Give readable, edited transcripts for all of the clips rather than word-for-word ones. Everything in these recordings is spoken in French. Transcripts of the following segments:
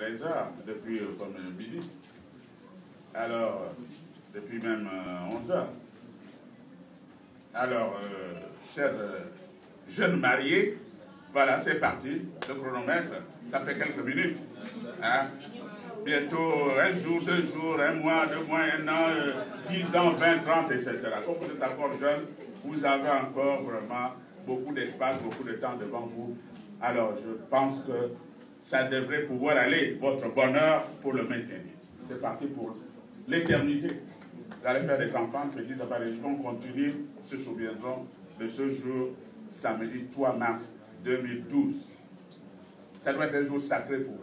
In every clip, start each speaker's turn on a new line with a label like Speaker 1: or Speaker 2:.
Speaker 1: 13 heures, depuis comme midi. Alors, depuis même 11 heures. Alors, chers jeunes mariés, voilà, c'est parti. Le chronomètre, ça fait quelques minutes. Hein? Bientôt, un jour, 2 jours, 1 mois, 2 mois, 1 an, 10 ans, 20, 30, etc. Comme vous êtes encore jeune, vous avez encore vraiment beaucoup d'espace, beaucoup de temps devant vous. Alors, je pense que ça devrait pouvoir aller. Votre bonheur, il faut le maintenir. C'est parti pour l'éternité. Vous allez faire des enfants, petits apparitions, on continue, se souviendront de ce jour, samedi 3 mars 2012. Ça doit être un jour sacré pour vous.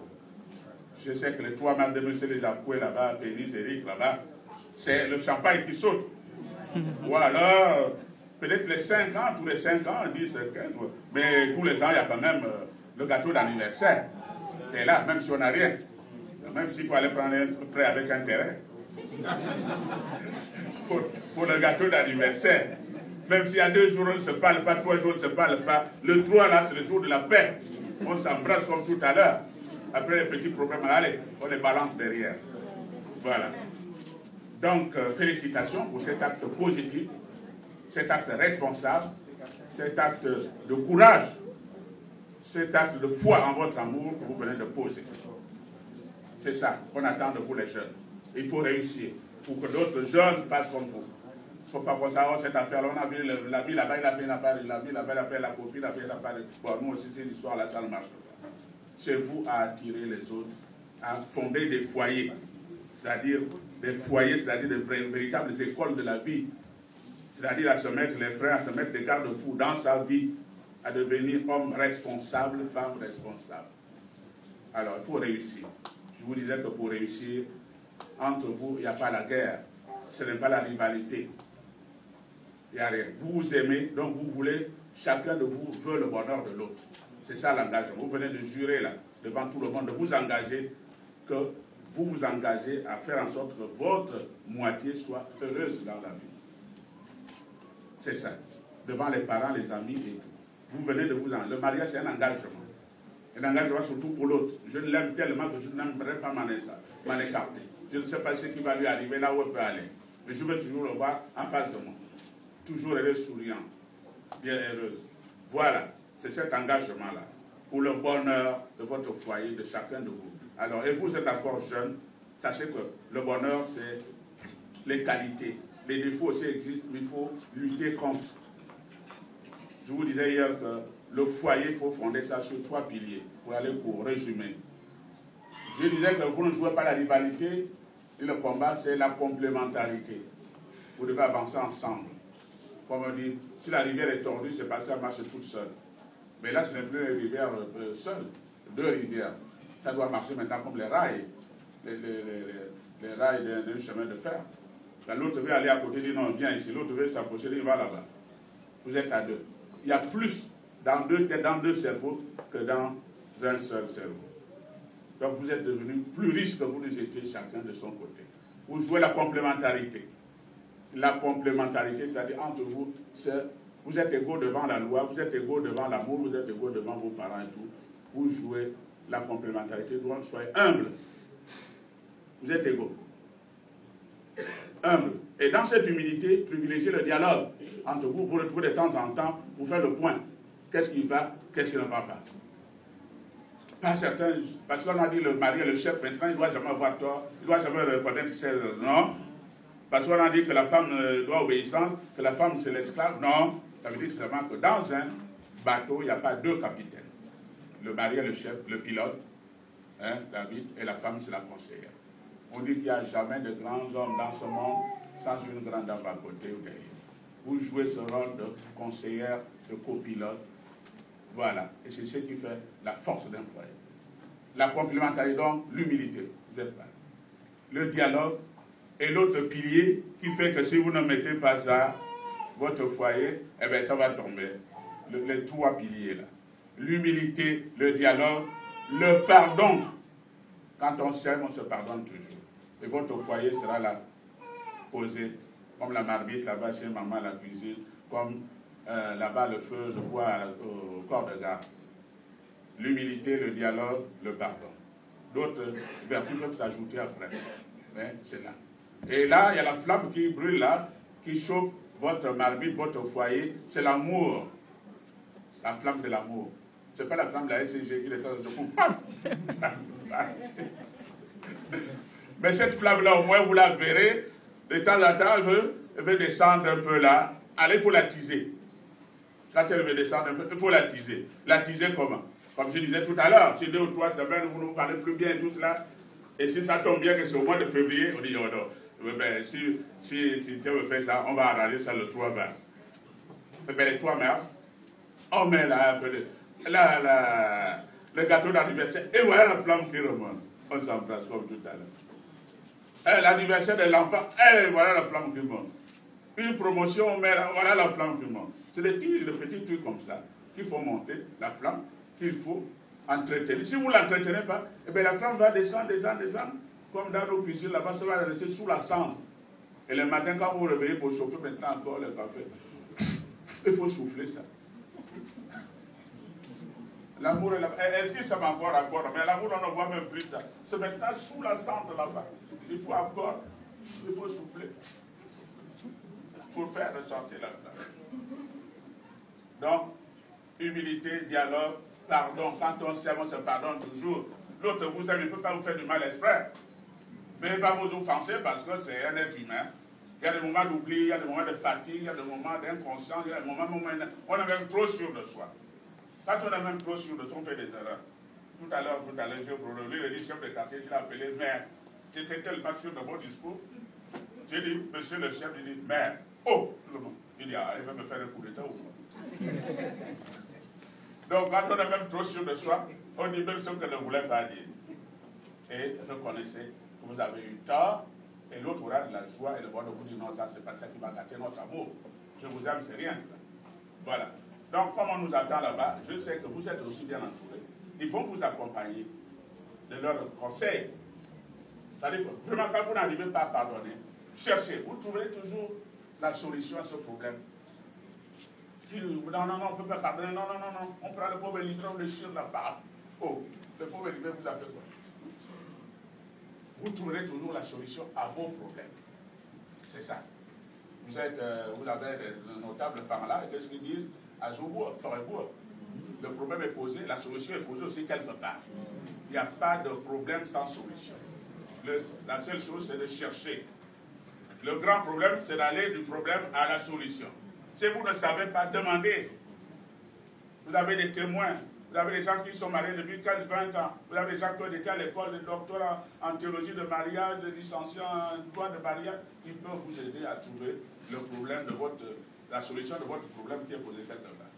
Speaker 1: Je sais que les 3 mars 2012, c'est les Apoué là-bas, Félix, Eric là-bas, c'est le champagne qui saute. Ou alors, peut-être les 5 ans, tous les 5 ans, 10, 15, mais tous les ans, il y a quand même le gâteau d'anniversaire. Et là, même si on n'a rien, même s'il faut aller prendre un prêt avec intérêt, pour le gâteau d'anniversaire, même s'il y a 2 jours, on ne se parle pas, 3 jours, on ne se parle pas, le 3 là, c'est le jour de la paix. On s'embrasse comme tout à l'heure. Après les petits problèmes, allez, on les balance derrière. Voilà. Donc, félicitations pour cet acte positif, cet acte responsable, cet acte de courage, cet acte de foi en votre amour que vous venez de poser. C'est ça qu'on attend de vous les jeunes. Il faut réussir pour que d'autres jeunes fassent comme vous. Il ne faut pas penser à cette affaire-là. On a vu la vie là-bas, il a fait une affaire, la vie là-bas, il a fait la copine, il a fait une affaire. Bon, nous aussi, c'est l'histoire, là, ça ne marche pas. C'est vous à attirer les autres, à fonder des foyers. C'est-à-dire des foyers, c'est-à-dire de véritables écoles de la vie. C'est-à-dire à se mettre les frères, à se mettre des garde-fous dans sa vie, à devenir homme responsable, femme responsable. Alors, il faut réussir. Je vous disais que pour réussir, entre vous, il n'y a pas la guerre. Ce n'est pas la rivalité. Il n'y a rien. Vous vous aimez, donc vous voulez, chacun de vous veut le bonheur de l'autre. C'est ça l'engagement. Vous venez de jurer là, devant tout le monde, de vous engager, que vous vous engagez à faire en sorte que votre moitié soit heureuse dans la vie. C'est ça. Devant les parents, les amis et tout. Vous venez de vous engager. Le mariage, c'est un engagement. Un engagement surtout pour l'autre. Je l'aime tellement que je n'aimerais pas m'en écarter. Je ne sais pas ce qui va lui arriver, là où elle peut aller. Mais je veux toujours le voir en face de moi. Toujours heureuse, souriante, bien heureuse. Voilà, c'est cet engagement-là. Pour le bonheur de votre foyer, de chacun de vous. Alors, et vous êtes encore jeune, sachez que le bonheur, c'est les qualités. Les défauts aussi existent, mais il faut lutter contre. Je vous disais hier que le foyer, il faut fonder ça sur 3 piliers, pour aller pour résumer. Je disais que vous ne jouez pas la rivalité, et le combat, c'est la complémentarité. Vous devez avancer ensemble. Comme on dit, si la rivière est tordue, c'est parce qu'elle marche toute seule. Mais là, ce n'est plus une rivière seule, 2 rivières. Ça doit marcher maintenant comme les rails, les rails d'un chemin de fer. Quand l'autre veut aller à côté, il dit non, viens ici. L'autre veut s'approcher, il va là-bas. Vous êtes à 2. Il y a plus dans 2 têtes, dans 2 cerveaux, que dans un seul cerveau. Donc vous êtes devenus plus riches que vous ne étiez chacun de son côté. Vous jouez la complémentarité. La complémentarité, c'est-à-dire entre vous, vous êtes égaux devant la loi, vous êtes égaux devant l'amour, vous êtes égaux devant vos parents et tout. Vous jouez la complémentarité, donc soyez humble. Vous êtes égaux. Humble. Et dans cette humilité, privilégiez le dialogue entre vous. Vous retrouvez de temps en temps pour faire le point. Qu'est-ce qui va, qu'est-ce qui ne va pas. Pas certains, parce qu'on a dit le mari est le chef, maintenant il ne doit jamais avoir tort, il ne doit jamais reconnaître que c'est non. Parce qu'on a dit que la femme doit obéissance, que la femme c'est l'esclave. Non, ça veut dire seulement que dans un bateau, il n'y a pas 2 capitaines. Le mari est le chef, le pilote, hein, David, et la femme c'est la conseillère. On dit qu'il n'y a jamais de grands hommes dans ce monde sans une grande dame à côté ou derrière. Vous jouez ce rôle de conseillère, de copilote. Voilà. Et c'est ce qui fait la force d'un foyer. La complémentarité, donc, l'humilité. Vous êtes pas. Le dialogue est l'autre pilier qui fait que si vous ne mettez pas ça, votre foyer, eh bien, ça va tomber. Les 3 piliers là. L'humilité, le dialogue, le pardon. Quand on s'aime, on se pardonne toujours. Et votre foyer sera là, posé, comme la marmite là-bas chez maman à la cuisine, comme là-bas le feu, le bois au corps de garde. L'humilité, le dialogue, le pardon. d'autres vertus peuvent s'ajouter après. Mais c'est là. Et là, il y a la flamme qui brûle là, qui chauffe votre marmite, votre foyer. C'est l'amour. La flamme de l'amour. Ce n'est pas la flamme de la SCG qui est dans le coup. Mais cette flamme-là, au moins, vous la verrez. De temps en temps, elle veut descendre un peu là. Allez, il faut la teaser. Quand elle veut descendre un peu, il faut la teaser. La teaser comment? Comme je disais tout à l'heure, si 2 ou 3 semaines, vous ne vous parlez plus bien et tout cela, et si ça tombe bien que c'est au mois de février, on dit, oh non, ben, si Dieu me fait ça, on va arranger ça le 3 mars. Ben, les 3 mars, on met là un peu le gâteau d'anniversaire, et voilà la flamme qui remonte. On s'embrasse comme tout à l'heure. L'anniversaire de l'enfant, et voilà la flamme qui monte. Une promotion, on met là, voilà la flamme qui monte. C'est des petits trucs comme ça qu'il faut monter, la flamme, qu'il faut entretenir. Si vous ne l'entretenez pas, eh bien, la flamme va descendre, comme dans nos cuisines, là-bas, ça va rester sous la cendre. Et le matin, quand vous vous réveillez pour chauffer maintenant encore le café, il faut souffler ça. L'amour est là. Est-ce que ça va encore? Mais l'amour, on ne voit même plus ça. C'est maintenant sous la cendre là-bas. Il faut encore, il faut souffler. Il faut faire ressortir la flamme. Donc, humilité, dialogue, pardon. Quand on s'aime, on se pardonne toujours. L'autre vous aime, il ne peut pas vous faire du mal exprès. Mais il va vous offenser parce que c'est un être humain. Il y a des moments d'oubli, il y a des moments de fatigue, il y a des moments d'inconscience, il y a des moments où on est même trop sûr de soi. Quand on est même trop sûr de soi, on fait des erreurs. Tout à l'heure, j'ai prolongé, le chef de quartier, je l'ai appelé maire. J'étais tellement sûr de mon discours. J'ai dit, monsieur le chef, il dit, maire. Oh, tout le monde. Il dit, ah, il va me faire un coup d'état ou quoi? Donc, quand on est même trop sûr de soi, on dit même ce qu'on ne voulait pas dire. Et reconnaissez que vous avez eu tort, et l'autre aura de la joie et le bonheur de vous dire, non, ça, c'est pas ça qui va gâter notre amour. Je vous aime, c'est rien. Voilà. Donc, comme on nous attend là-bas, je sais que vous êtes aussi bien entourés. Ils vont vous accompagner de leurs conseils. C'est-à-dire, vraiment, quand vous n'arrivez pas à pardonner, cherchez, vous trouverez toujours la solution à ce problème. Non, on ne peut pas pardonner, non, on prend le pauvre livré, on le chire là-bas. Oh, le pauvre livré vous a fait quoi? Vous trouverez toujours la solution à vos problèmes. C'est ça. Vous avez de notables femmes là, et qu'est-ce qu'ils disent? À Jobourg, Forêt-Bourg. Le problème est posé, la solution est posée aussi quelque part. Il n'y a pas de problème sans solution. La seule chose, c'est de chercher. Le grand problème, c'est d'aller du problème à la solution. Si vous ne savez pas, demandez. Vous avez des témoins. Vous avez des gens qui sont mariés depuis 15-20 ans. Vous avez des gens qui ont été à l'école, des doctorats en théologie de mariage, des licenciés en droit de mariage. Ils peuvent vous aider à trouver le problème de la solution de votre problème qui est posé quelque part.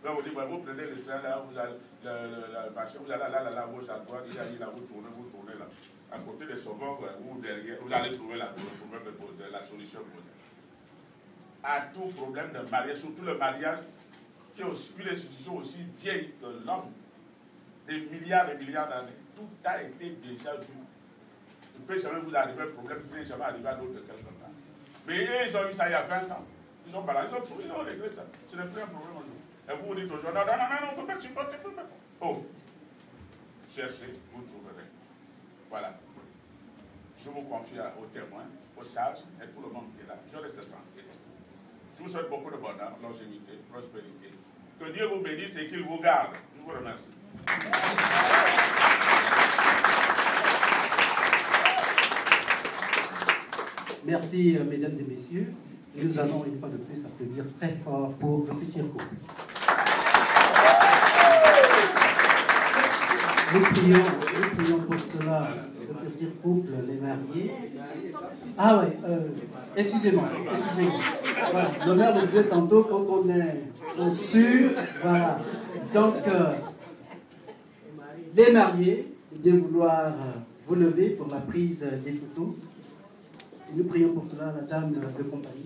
Speaker 1: Là, vous dites, vous prenez le train là, vous allez le marché, vous allez là, gauche à droite, là, vous tournez là. À côté des sauveurs ou derrière, vous allez trouver le problème posé, la solution posée. À tout problème de mariage, surtout le mariage, qui est aussi une institution aussi vieille que l'homme, des milliards et milliards d'années, tout a été déjà vu. Il ne peut jamais vous arriver un problème qui n'est jamais arrivé à d'autres quelque part. Mais eux, ils ont eu ça il y a 20 ans. Ils ont balancé, ils ont réglé ça. Ce n'est plus un problème aujourd'hui. Et vous vous dites aujourd'hui, non, on ne peut pas supporter, on ne peut pas. Oh, cherchez, vous trouverez. Voilà. Je vous confie aux témoins, aux sages et tout le monde qui est là. Je reste tranquille. Je vous souhaite beaucoup de bonheur, longévité, prospérité. Que Dieu vous bénisse et qu'il vous garde. Je vous remercie.
Speaker 2: Merci, mesdames et messieurs. Nous allons une fois de plus applaudir très fort pour le futur couple. Nous prions pour cela, le futur couple, les mariés. Ah ouais, excusez-moi. Voilà, le maire le disait tantôt, quand on est sûr, voilà. Donc, les mariés, de vouloir vous lever pour la prise des photos. Nous prions pour cela la dame de compagnie.